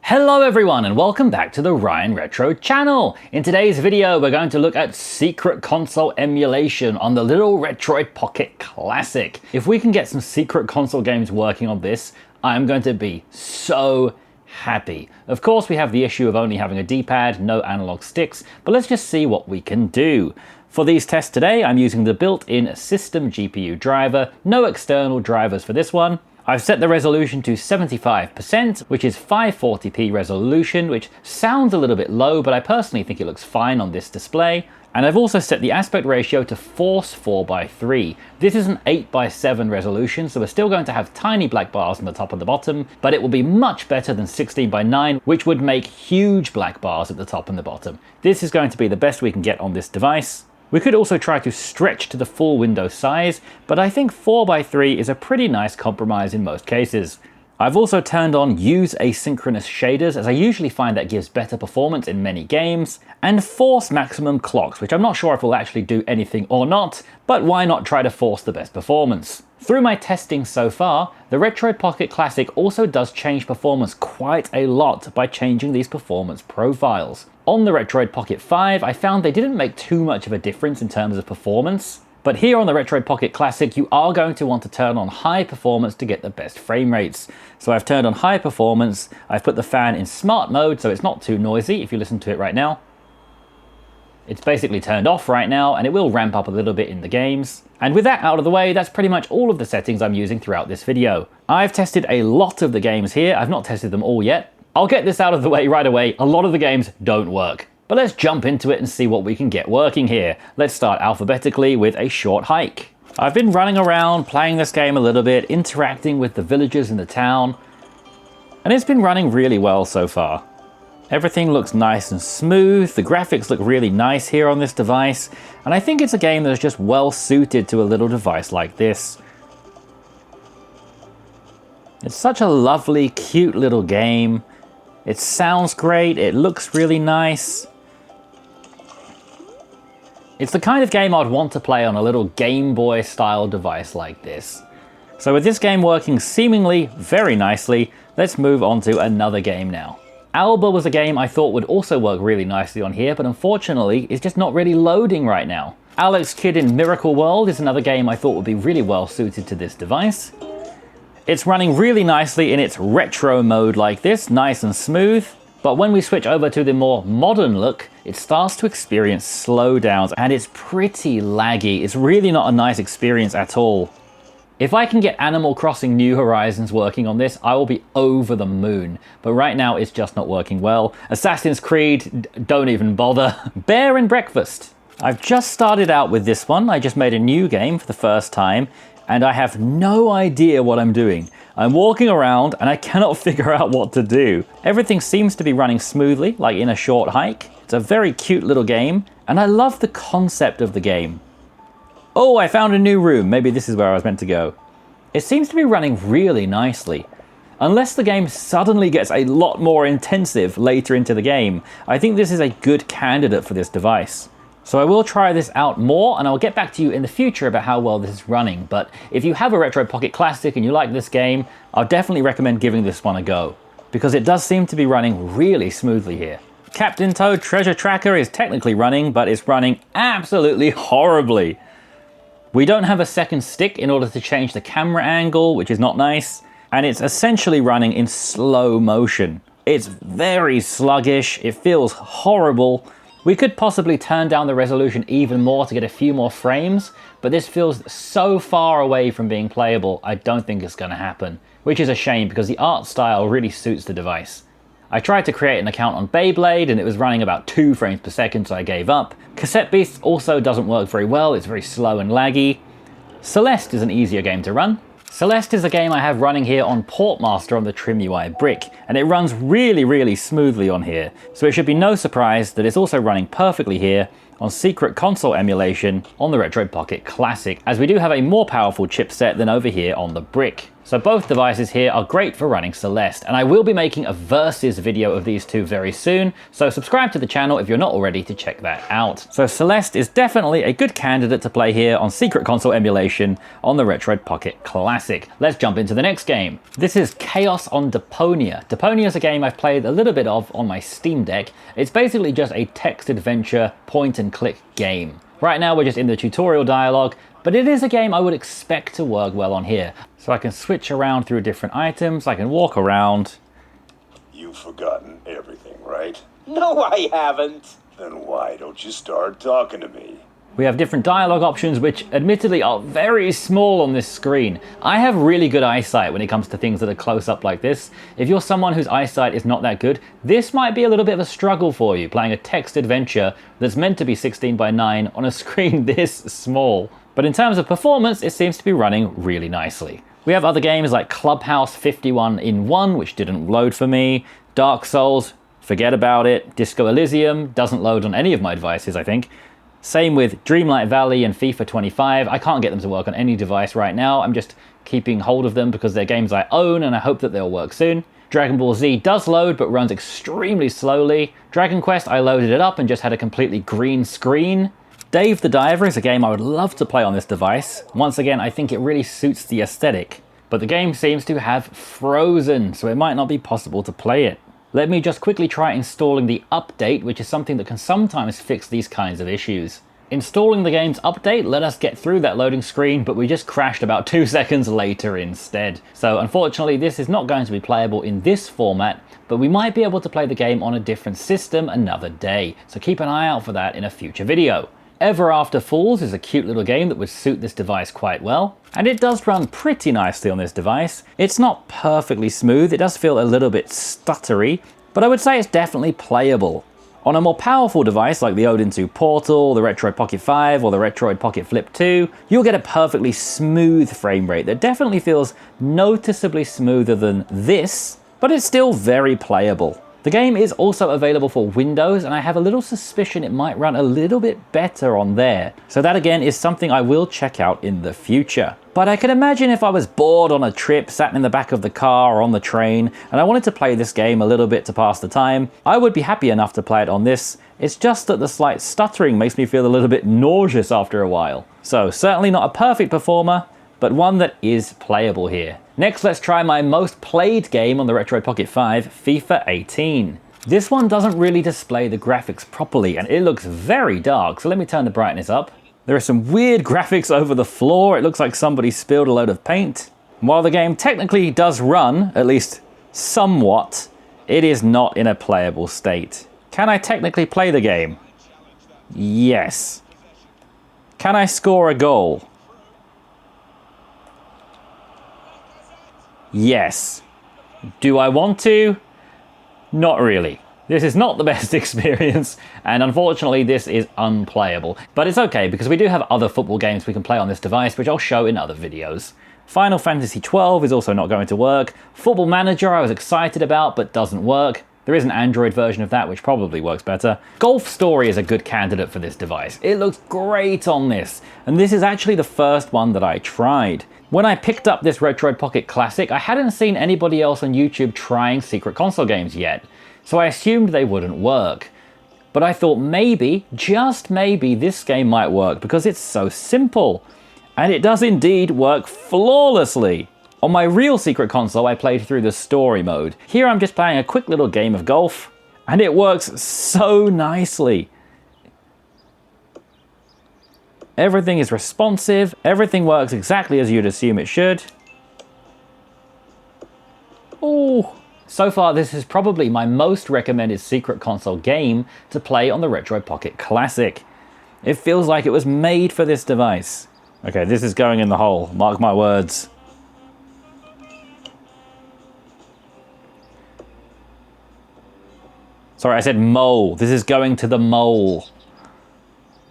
Hello everyone and welcome back to the Ryan Retro channel. In today's video we're going to look at secret console emulation on the little Retroid Pocket Classic. If we can get some secret console games working on this, I'm going to be so happy. Of course we have the issue of only having a D-pad, no analog sticks, but let's just see what we can do. For these tests today I'm using the built-in system GPU driver, no external drivers for this one. I've set the resolution to 75%, which is 540p resolution, which sounds a little bit low, but I personally think it looks fine on this display. And I've also set the aspect ratio to force 4:3. This is an 8:7 resolution, so we're still going to have tiny black bars on the top and the bottom, but it will be much better than 16:9, which would make huge black bars at the top and the bottom. This is going to be the best we can get on this device. We could also try to stretch to the full window size, but I think 4:3 is a pretty nice compromise in most cases. I've also turned on use asynchronous shaders, as I usually find that gives better performance in many games, and force maximum clocks, which I'm not sure if will actually do anything or not, but why not try to force the best performance? Through my testing so far, the Retroid Pocket Classic also does change performance quite a lot by changing these performance profiles. On the Retroid Pocket 5, I found they didn't make too much of a difference in terms of performance, but here on the Retroid Pocket Classic, you are going to want to turn on high performance to get the best frame rates. So I've turned on high performance, I've put the fan in smart mode so it's not too noisy if you listen to it right now. It's basically turned off right now, and it will ramp up a little bit in the games. And with that out of the way, that's pretty much all of the settings I'm using throughout this video. I've tested a lot of the games here, I've not tested them all yet. I'll get this out of the way right away, a lot of the games don't work. But let's jump into it and see what we can get working here. Let's start alphabetically with a short hike. I've been running around, playing this game a little bit, interacting with the villagers in the town, and it's been running really well so far. Everything looks nice and smooth, the graphics look really nice here on this device, and I think it's a game that's just well suited to a little device like this. It's such a lovely, cute little game. It sounds great, it looks really nice. It's the kind of game I'd want to play on a little Game Boy style device like this. So with this game working seemingly very nicely, let's move on to another game now. Alba was a game I thought would also work really nicely on here, but unfortunately it's just not really loading right now. Alex Kidd in Miracle World is another game I thought would be really well suited to this device. It's running really nicely in its retro mode like this, nice and smooth. But when we switch over to the more modern look, it starts to experience slowdowns, and it's pretty laggy. It's really not a nice experience at all. If I can get Animal Crossing New Horizons working on this, I will be over the moon. But right now, it's just not working well. Assassin's Creed, don't even bother. Bear and Breakfast. I've just started out with this one. I just made a new game for the first time, and I have no idea what I'm doing. I'm walking around and I cannot figure out what to do. Everything seems to be running smoothly, like in a short hike. It's a very cute little game, and I love the concept of the game. Oh, I found a new room. Maybe this is where I was meant to go. It seems to be running really nicely. Unless the game suddenly gets a lot more intensive later into the game, I think this is a good candidate for this device. So I will try this out more, and I'll get back to you in the future about how well this is running. But if you have a Retroid Pocket Classic and you like this game, I'll definitely recommend giving this one a go, because it does seem to be running really smoothly here. Captain Toad Treasure Tracker is technically running, but it's running absolutely horribly. We don't have a second stick in order to change the camera angle, which is not nice, and it's essentially running in slow motion. It's very sluggish, it feels horrible. We could possibly turn down the resolution even more to get a few more frames, but this feels so far away from being playable, I don't think it's going to happen, which is a shame because the art style really suits the device. I tried to create an account on Beyblade and it was running about 2 frames per second, so I gave up. Cassette Beast also doesn't work very well, it's very slow and laggy. Celeste is an easier game to run. Celeste is a game I have running here on Portmaster on the TrimUI brick, and it runs really smoothly on here, so it should be no surprise that it's also running perfectly here on secret console emulation on the Retroid Pocket Classic, as we do have a more powerful chipset than over here on the brick. So both devices here are great for running Celeste, and I will be making a versus video of these two very soon, so subscribe to the channel if you're not already to check that out. So Celeste is definitely a good candidate to play here on Secret Console emulation on the Retroid Pocket Classic. Let's jump into the next game. This is Chaos on Deponia. Deponia is a game I've played a little bit of on my Steam Deck. It's basically just a text adventure point and click game. Right now we're just in the tutorial dialogue, but it is a game I would expect to work well on here. So I can switch around through different items, I can walk around. You've forgotten everything, right? No, I haven't. Then why don't you start talking to me? We have different dialogue options, which admittedly are very small on this screen. I have really good eyesight when it comes to things that are close up like this. If you're someone whose eyesight is not that good, this might be a little bit of a struggle for you, playing a text adventure that's meant to be 16 by 9 on a screen this small. But in terms of performance, it seems to be running really nicely. We have other games like Clubhouse 51 in 1, which didn't load for me. Dark Souls, forget about it. Disco Elysium doesn't load on any of my devices, I think. Same with Dreamlight Valley and FIFA 25. I can't get them to work on any device right now. I'm just keeping hold of them because they're games I own and I hope that they'll work soon. Dragon Ball Z does load but runs extremely slowly. Dragon Quest, I loaded it up and just had a completely green screen. Dave the Diver is a game I would love to play on this device. Once again, I think it really suits the aesthetic. But the game seems to have frozen, so it might not be possible to play it. Let me just quickly try installing the update, which is something that can sometimes fix these kinds of issues. Installing the game's update let us get through that loading screen, but we just crashed about 2 seconds later instead. So unfortunately, this is not going to be playable in this format, but we might be able to play the game on a different system another day. So keep an eye out for that in a future video. Everafter Falls is a cute little game that would suit this device quite well, and it does run pretty nicely on this device. It's not perfectly smooth, it does feel a little bit stuttery, but I would say it's definitely playable. On a more powerful device like the Odin 2 Portal, the Retroid Pocket 5, or the Retroid Pocket Flip 2, you'll get a perfectly smooth frame rate that definitely feels noticeably smoother than this, but it's still very playable. The game is also available for Windows, and I have a little suspicion it might run a little bit better on there. So that again is something I will check out in the future. But I can imagine if I was bored on a trip, sat in the back of the car or on the train, and I wanted to play this game a little bit to pass the time, I would be happy enough to play it on this. It's just that the slight stuttering makes me feel a little bit nauseous after a while. So certainly not a perfect performer, but one that is playable here. Next, let's try my most played game on the Retroid Pocket 5, FIFA 18. This one doesn't really display the graphics properly, and it looks very dark, so let me turn the brightness up. There are some weird graphics over the floor. It looks like somebody spilled a load of paint. While the game technically does run, at least somewhat, it is not in a playable state. Can I technically play the game? Yes. Can I score a goal? Yes. Do I want to? Not really. This is not the best experience, and unfortunately this is unplayable. But it's okay, because we do have other football games we can play on this device, which I'll show in other videos. Final Fantasy XII is also not going to work. Football Manager I was excited about, but doesn't work. There is an Android version of that, which probably works better. Golf Story is a good candidate for this device. It looks great on this, and this is actually the first one that I tried. When I picked up this Retroid Pocket Classic, I hadn't seen anybody else on YouTube trying Secret Console games yet, so I assumed they wouldn't work. But I thought maybe, just maybe, this game might work because it's so simple. And it does indeed work flawlessly. On my real Secret Console, I played through the story mode. Here I'm just playing a quick little game of golf, and it works so nicely. Everything is responsive, everything works exactly as you'd assume it should. Oh, so far this is probably my most recommended Secret Console game to play on the Retroid Pocket Classic. It feels like it was made for this device. Okay, this is going in the hole, mark my words. Sorry, I said mole. This is going to the mole.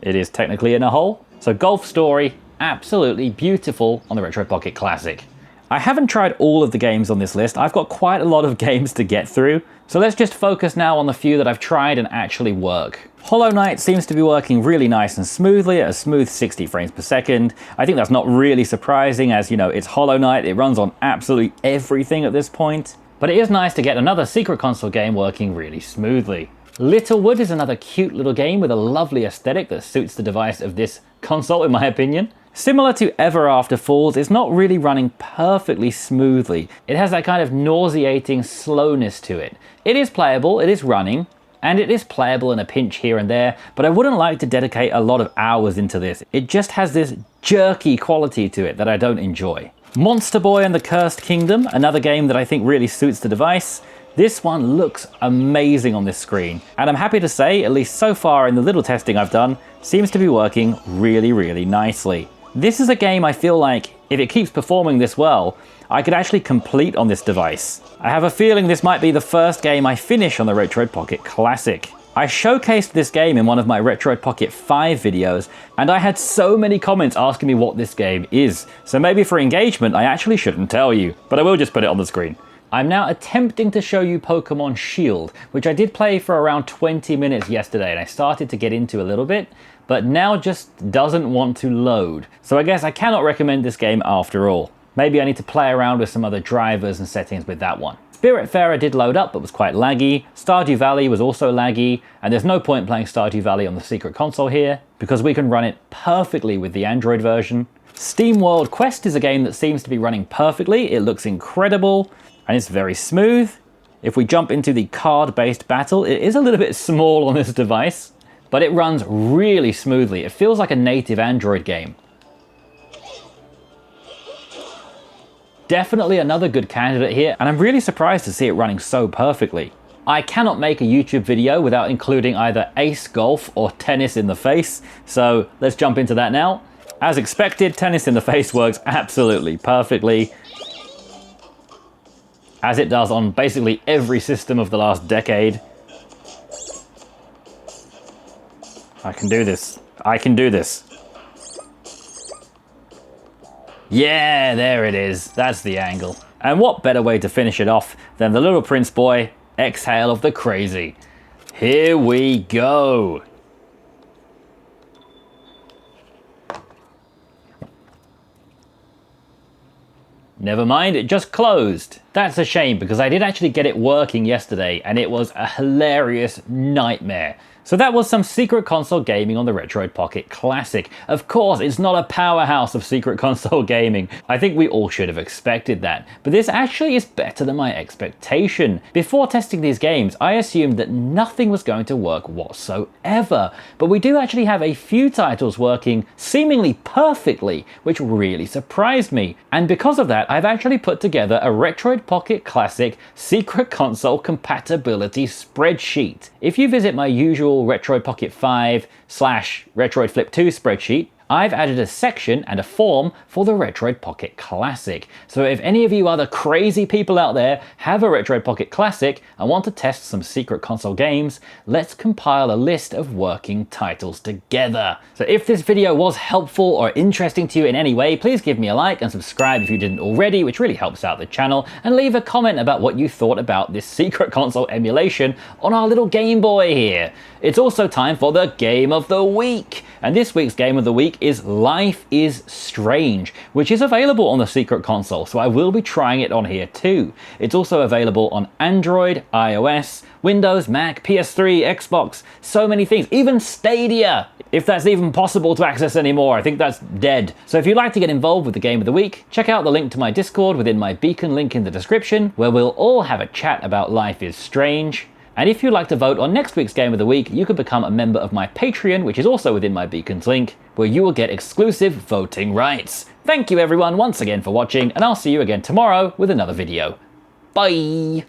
It is technically in a hole. So Golf Story, absolutely beautiful on the Retroid Pocket Classic. I haven't tried all of the games on this list. I've got quite a lot of games to get through. So let's just focus now on the few that I've tried and actually work. Hollow Knight seems to be working really nice and smoothly at a smooth 60 frames per second. I think that's not really surprising as, you know, it's Hollow Knight. It runs on absolutely everything at this point. But it is nice to get another Secret Console game working really smoothly. Littlewood is another cute little game with a lovely aesthetic that suits the device of this console, in my opinion. Similar to Everafter Falls, it's not really running perfectly smoothly. It has that kind of nauseating slowness to it. It is playable, it is running, and it is playable in a pinch here and there, but I wouldn't like to dedicate a lot of hours into this. It just has this jerky quality to it that I don't enjoy. Monster Boy and the Cursed Kingdom, another game that I think really suits the device. This one looks amazing on this screen, and I'm happy to say, at least so far in the little testing I've done, seems to be working really, really nicely. This is a game I feel like, if it keeps performing this well, I could actually complete on this device. I have a feeling this might be the first game I finish on the Retroid Pocket Classic. I showcased this game in one of my Retroid Pocket 5 videos, and I had so many comments asking me what this game is, so maybe for engagement I actually shouldn't tell you, but I will just put it on the screen. I'm now attempting to show you Pokemon Shield, which I did play for around 20 minutes yesterday and I started to get into a little bit, but now just doesn't want to load. So I guess I cannot recommend this game after all. Maybe I need to play around with some other drivers and settings with that one. Spiritfarer did load up but was quite laggy, Stardew Valley was also laggy, and there's no point playing Stardew Valley on the Secret Console here, because we can run it perfectly with the Android version. Steamworld Quest is a game that seems to be running perfectly, it looks incredible, and it's very smooth. If we jump into the card-based battle, it is a little bit small on this device, but it runs really smoothly. It feels like a native Android game. Definitely another good candidate here, and I'm really surprised to see it running so perfectly. I cannot make a YouTube video without including either Ace Golf or Tennis in the Face, so let's jump into that now. As expected, Tennis in the Face works absolutely perfectly, as it does on basically every system of the last decade. I can do this. I can do this. Yeah, there it is. That's the angle. And what better way to finish it off than the little Prince Boy, Exhale of the Crazy. Here we go. Never mind, it just closed. That's a shame because I did actually get it working yesterday and it was a hilarious nightmare. So that was some Secret Console gaming on the Retroid Pocket Classic. Of course, it's not a powerhouse of Secret Console gaming. I think we all should have expected that. But this actually is better than my expectation. Before testing these games, I assumed that nothing was going to work whatsoever. But we do actually have a few titles working seemingly perfectly, which really surprised me. And because of that, I've actually put together a Retroid Pocket Classic Secret Console compatibility spreadsheet. If you visit my usual Retroid Pocket 5/Retroid Flip 2 spreadsheet, I've added a section and a form for the Retroid Pocket Classic. So if any of you other crazy people out there have a Retroid Pocket Classic and want to test some Secret Console games, let's compile a list of working titles together. So if this video was helpful or interesting to you in any way, please give me a like and subscribe if you didn't already, which really helps out the channel, and leave a comment about what you thought about this Secret Console emulation on our little Game Boy here. It's also time for the Game of the Week, and this week's Game of the Week is Life is Strange, which is available on the Secret Console, so I will be trying it on here too. It's also available on Android, iOS, Windows, Mac, PS3, Xbox, so many things, even Stadia, if that's even possible to access anymore. I think that's dead. So if you'd like to get involved with the Game of the Week, check out the link to my Discord within my beacon link in the description, where we'll all have a chat about Life is Strange. And if you'd like to vote on next week's Game of the Week, you can become a member of my Patreon, which is also within my Beacons link, where you will get exclusive voting rights. Thank you everyone once again for watching, and I'll see you again tomorrow with another video. Bye!